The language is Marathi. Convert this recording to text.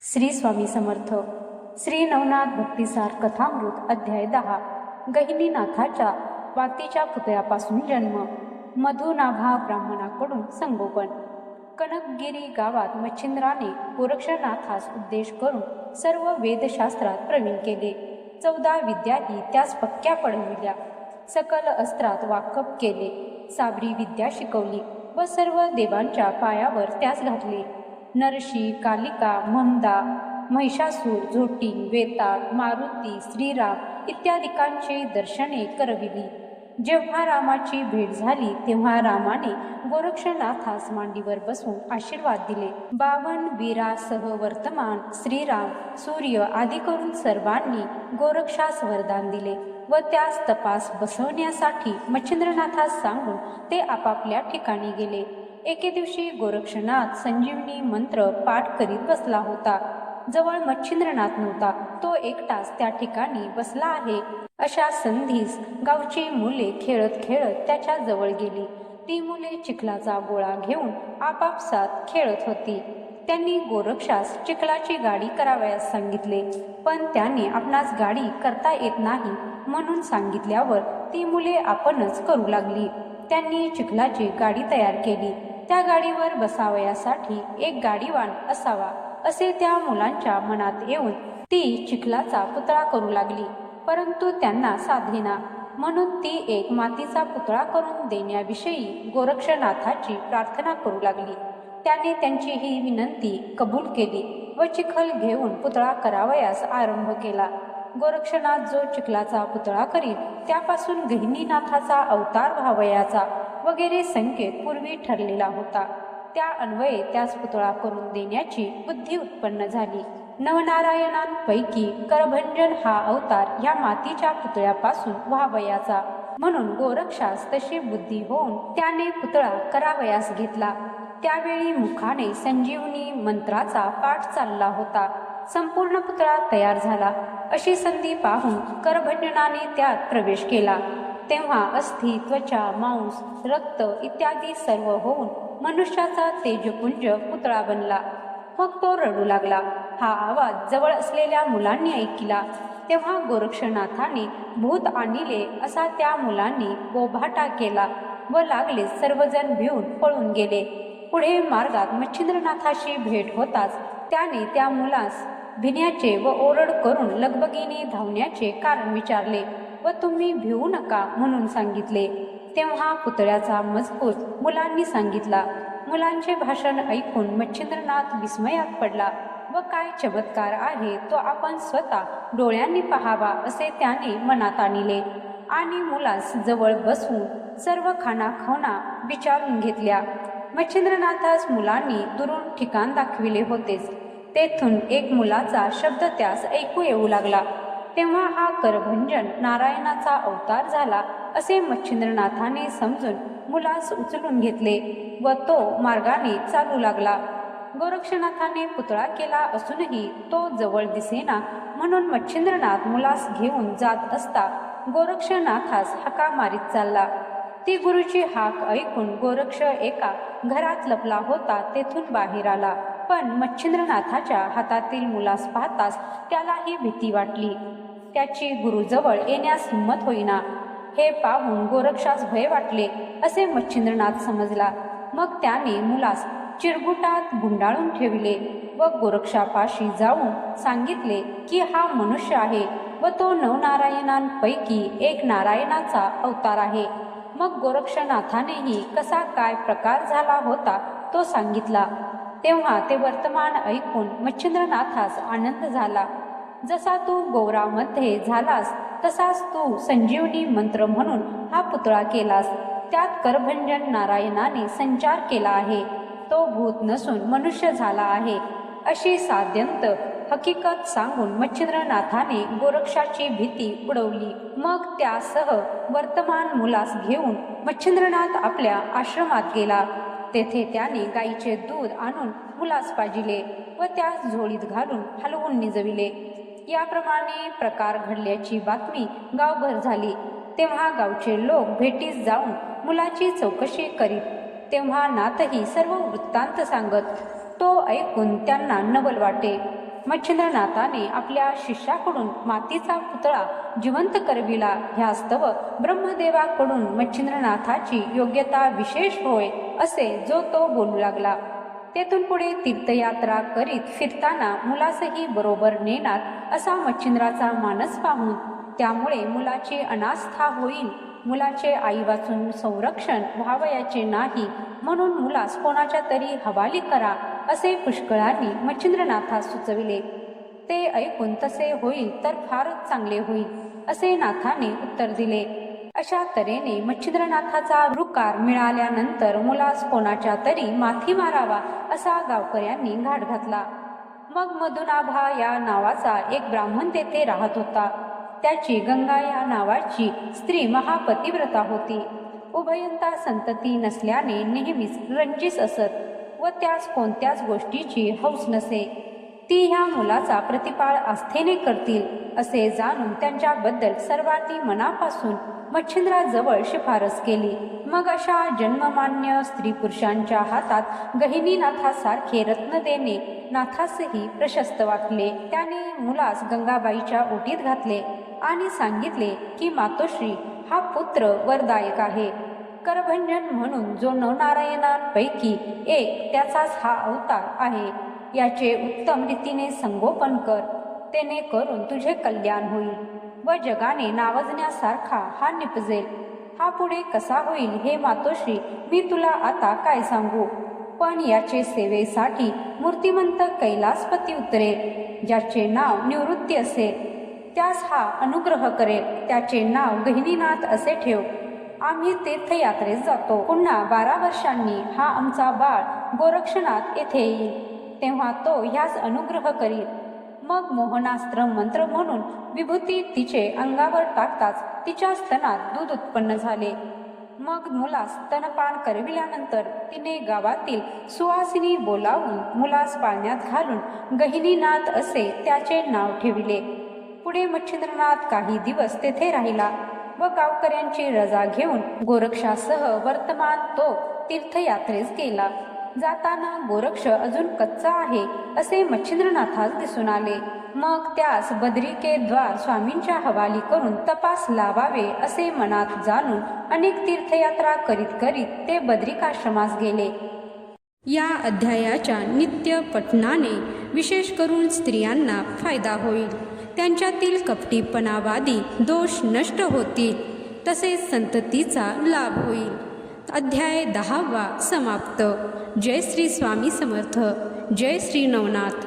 श्री स्वामी समर्थ. श्री नवनाथ भक्तिसार कथामृत अध्याय 10. गहिनीनाथाच्या वातीच्या पुतळ्यापासून जन्म. मधुनाभा ब्राह्मणाकडून संगोपन. कनकगिरी गावात मच्छिंद्राने गोरक्षनाथास उद्देश करून सर्व वेदशास्त्रात प्रवीण केले. 14 विद्याही त्यास पक्क्या पडविल्या. सकल अस्त्रात वाकप केले. साबरी विद्या शिकवली व सर्व देवांच्या पायावर त्यास घातले. नरशी, कालिका, ममदा, महिषासूर, झोटी, वेताळ, मारुती, श्रीराम इत्यादिकांची दर्शने करविली. जेव्हा रामाची भेट झाली तेव्हा रामाने गोरक्षनाथास मांडीवर बसून आशीर्वाद दिले. 52 वीरासह वर्तमान श्रीराम, सूर्य आदी करून सर्वांनी गोरक्षास वरदान दिले व त्यास तपास बसवण्यासाठी मच्छिंद्रनाथास सांगून ते आपापल्या ठिकाणी गेले. एके दिवशी गोरक्षनाथ संजीवनी मंत्र पाठ करीत बसला होता. जवळ मच्छिंद्रनाथ नव्हता. तो एकटाच त्या ठिकाणी बसला आहे अशा संधीस गावची मुले खेळत खेळत त्याच्या जवळ गेली. ती मुले चिखलाचा गोळा घेऊन आपापसात खेळत होती. त्यांनी गोरक्षास चिखलाची गाडी करावयास सांगितले, पण त्याने आपणास गाडी करता येत नाही म्हणून सांगितल्यावर ती मुले आपणच करू लागली. त्यांनी चिखलाची गाडी तयार केली. त्या गाडीवर बसावयासाठी एक गाडीवान असावा असे त्या मुलांच्या मनात येऊन ती चिखलाचा पुतळा करू लागली, परंतु त्यांना साधेना. म्हणून ती एक मातीचा पुतळा करून देण्याविषयी गोरक्षनाथाची प्रार्थना करू लागली. त्याने त्यांची ही विनंती कबूल केली व चिखल घेऊन पुतळा करावयास आरंभ केला. गोरक्षनाथ जो चिखलाचा पुतळा करीत त्यापासून गहिनीनाथाचा अवतार व्हावयाचा वगैरे संकेत पूर्वी ठरलेला होता. त्या अन्वये त्यास पुतळा करून देण्याची बुद्धी उत्पन्न झाली. नवनारायणांपैकी करभंजन हा अवतार या मातीच्या पुतळ्यापासून व्हावयाचा म्हणून गोरक्षास तशी बुद्धी होऊन त्याने पुतळा करावयास घेतला. त्यावेळी मुखाने संजीवनी मंत्राचा पाठ चालला होता. संपूर्ण पुतळा तयार झाला. अशी संधी पाहून करभंजनाने त्यात प्रवेश केला. तेव्हा अस्थि, त्वचा, मांस, रक्त इत्यादी सर्व होऊन मनुष्याचा तेजपुंज पुतळा बनला. मग तो रडू लागला. हा आवाज जवळ असलेल्या मुलांनी ऐकला. तेव्हा गोरक्षनाथाने भूत आणले असा त्या मुलांनी बोभाटा केला व लागले सर्वजण भिवून पळून गेले. पुढे मार्गात मच्छिंद्रनाथाशी भेट होताच त्याने त्या मुलास भिण्याचे व ओरड करून लगबगीने धावण्याचे कारण विचारले व तुम्ही भिवू नका म्हणून सांगितले. तेव्हा पुतळ्याचा मजकूर मुलांनी सांगितला. मुलांचे भाषण ऐकून मच्छिंद्रनाथ विस्मयात पडला व काय चमत्कार आहे तो आपण स्वतः डोळ्यांनी पाहावा असे त्याने मनात आणले आणि मुलास जवळ बसवून सर्व खानाखवना विचारून घेतल्या. मच्छिंद्रनाथास मुलांनी दुरून ठिकाण दाखविले होतेच. तेथून एक मुलाचा शब्द त्यास ऐकू येऊ लागला. तेव्हा हा करभंजन नारायणाचा अवतार झाला असे मच्छिंद्रनाथाने समजून मुलास उचलून घेतले व तो मार्गाने चालू लागला. गोरक्षनाथाने पुतळा केला असूनही तो जवळ दिसेना म्हणून मच्छिंद्रनाथ मुलास घेऊन जात असता गोरक्षनाथास हाका मारीत चालला. ती गुरुची हाक ऐकून गोरक्ष एका घरात लपला होता तेथून बाहेर आला, पण मच्छिंद्रनाथाच्या हातातील मुलास पाहताच त्यालाही भीती वाटली. त्याची गुरुजवळ येण्यास हिंमत होईना. हे पाहून गोरक्षास भय वाटले असे मच्छिंद्रनाथ समजला. मग त्याने मुलास चिरगुटात गुंडाळून ठेवले व गोरक्षापाशी जाऊन सांगितले की हा मनुष्य आहे व तो नवनारायणांपैकी एक नारायणाचा अवतार आहे. मग गोरक्षनाथानेही कसा काय प्रकार झाला होता तो सांगितला. तेव्हा ते वर्तमान ऐकून मच्छिंद्रनाथास आनंद झाला. जसा तू गौरामध्ये झालास तसाच तू संजीवनी मंत्र म्हणून हा पुतळा केलास. त्यात करभंजन नारायणाने संचार केला आहे. तो भूत नसून मनुष्य झाला आहे अशी साध्यंत हकीकत सांगून मच्छिंद्रनाथाने गोरक्षाची भीती उडवली. मग त्यासह वर्तमान मुलास घेऊन मच्छिंद्रनाथ आपल्या आश्रमात गेला. तेथे त्याने गाईचे दूध आणून मुलास पाजिले व त्यास झोळीत घालून हलवून निजविले. याप्रमाणे प्रकार घडल्याची बातमी गावभर झाली. तेव्हा गावचे लोक भेटीस जाऊन मुलाची चौकशी करीत. तेव्हा नाथही सर्व वृत्तांत सांगत. तो ऐकून त्यांना नवल वाटे. मच्छिंद्रनाथाने आपल्या शिष्याकडून मातीचा पुतळा जिवंत करविला. ह्यास्तव ब्रह्मदेवाकडून मच्छिंद्रनाथाची योग्यता विशेष होय असे जो तो बोलू लागला. तेथून पुढे तीर्थयात्रा करीत फिरताना मुलासही बरोबर नेणार असा मच्छिंद्राचा मानस पाहून त्यामुळे मुलाची अनास्था होईल, मुलाचे आई वाचून संरक्षण व्हावयाचे नाही म्हणून मुलास कोणाच्या तरी हवाली करा असे पुष्कळांनी मच्छिंद्रनाथास सुचविले. ते ऐकून तसे होईल तर फारच चांगले होईल असे नाथाने उत्तर दिले. अशा तऱ्हेने मच्छिंद्रनाथाचा रुकार मिळाल्यानंतर मुलास कोणाच्या तरी माथी मारावा असा गावकऱ्यांनी घाट घातला. मग मधुनाभा या नावाचा एक ब्राह्मण तेथे राहत होता. त्याची गंगा या नावाची स्त्री महापतिव्रता होती. उभयंता संतती नसल्याने नेहमीच रंजीस असत व त्यास कोणत्याच गोष्टीची हौस नसे. ती ह्या मुलाचा प्रतिपाळ आस्थेने करतील असे जाणून त्यांच्याबद्दल सर्वांनी मनापासून मच्छिंद्राजवळ शिफारस केली. मग अशा जन्ममान्य स्त्री पुरुषांच्या हातात गहिनीनाथासारखे रत्न देणे नाथासही प्रशस्त वाटले. त्याने मुलास गंगाबाईच्या ओटीत घातले आणि सांगितले की मातोश्री, हा पुत्र वरदायक आहे. करभंजन म्हणून जो नवनारायणांपैकी एक त्याचाच हा अवतार आहे. याचे उत्तम रीतीने संगोपन कर, तेने करून तुझे कल्याण होईल व जगाने नावजण्यासारखा हा निपजेल. हा पुढे कसा होईल हे मातोश्री मी तुला आता काय सांगू, पण याचे सेवेसाठी मूर्तिमंत कैलासपती उतरेल, ज्याचे नाव निवृत्ती असेल. त्यास हा अनुग्रह करेल. त्याचे नाव गहिनीनाथ असे ठेव. आम्ही तीर्थयात्रेस जातो. पुन्हा 12 वर्षांनी हा आमचा बाळ गोरक्षनाथ येथे येईल, तेव्हा तो ह्यास अनुग्रह करील. मग मोहनास्त्र मंत्र म्हणून विभूती तिचे अंगावर टाकताच तिच्या स्तनात दूध उत्पन्न झाले. मग मुलास स्तनपान करविल्यानंतर तिने गावातील सुवासिनी बोलावून मुलास पाळण्यात घालून गहिनीनाथ असे त्याचे नाव ठेविले. पुढे मच्छिंद्रनाथ काही दिवस तेथे राहिला व गावकऱ्यांची रजा घेऊन गोरक्षासह वर्तमान तो तीर्थयात्रेस गेला. जाताना गोरक्ष अजून कच्चा आहे असे मच्छिंद्रनाथास दिसून आले. मग त्यास बद्रिकेद्वार स्वामींच्या हवाली करून तपास लावावे असे मनात जाणून अनेक तीर्थयात्रा करीत करीत ते बद्रिकाश्रमास गेले. या अध्यायाच्या नित्य पठणाने विशेष करून स्त्रियांना फायदा होईल. त्यांच्यातील कपटीपणावादी दोष नष्ट होतील, तसेच संततीचा लाभ होईल. अध्याय 10वा समाप्त. जय श्री स्वामी समर्थ. जय श्री नवनाथ.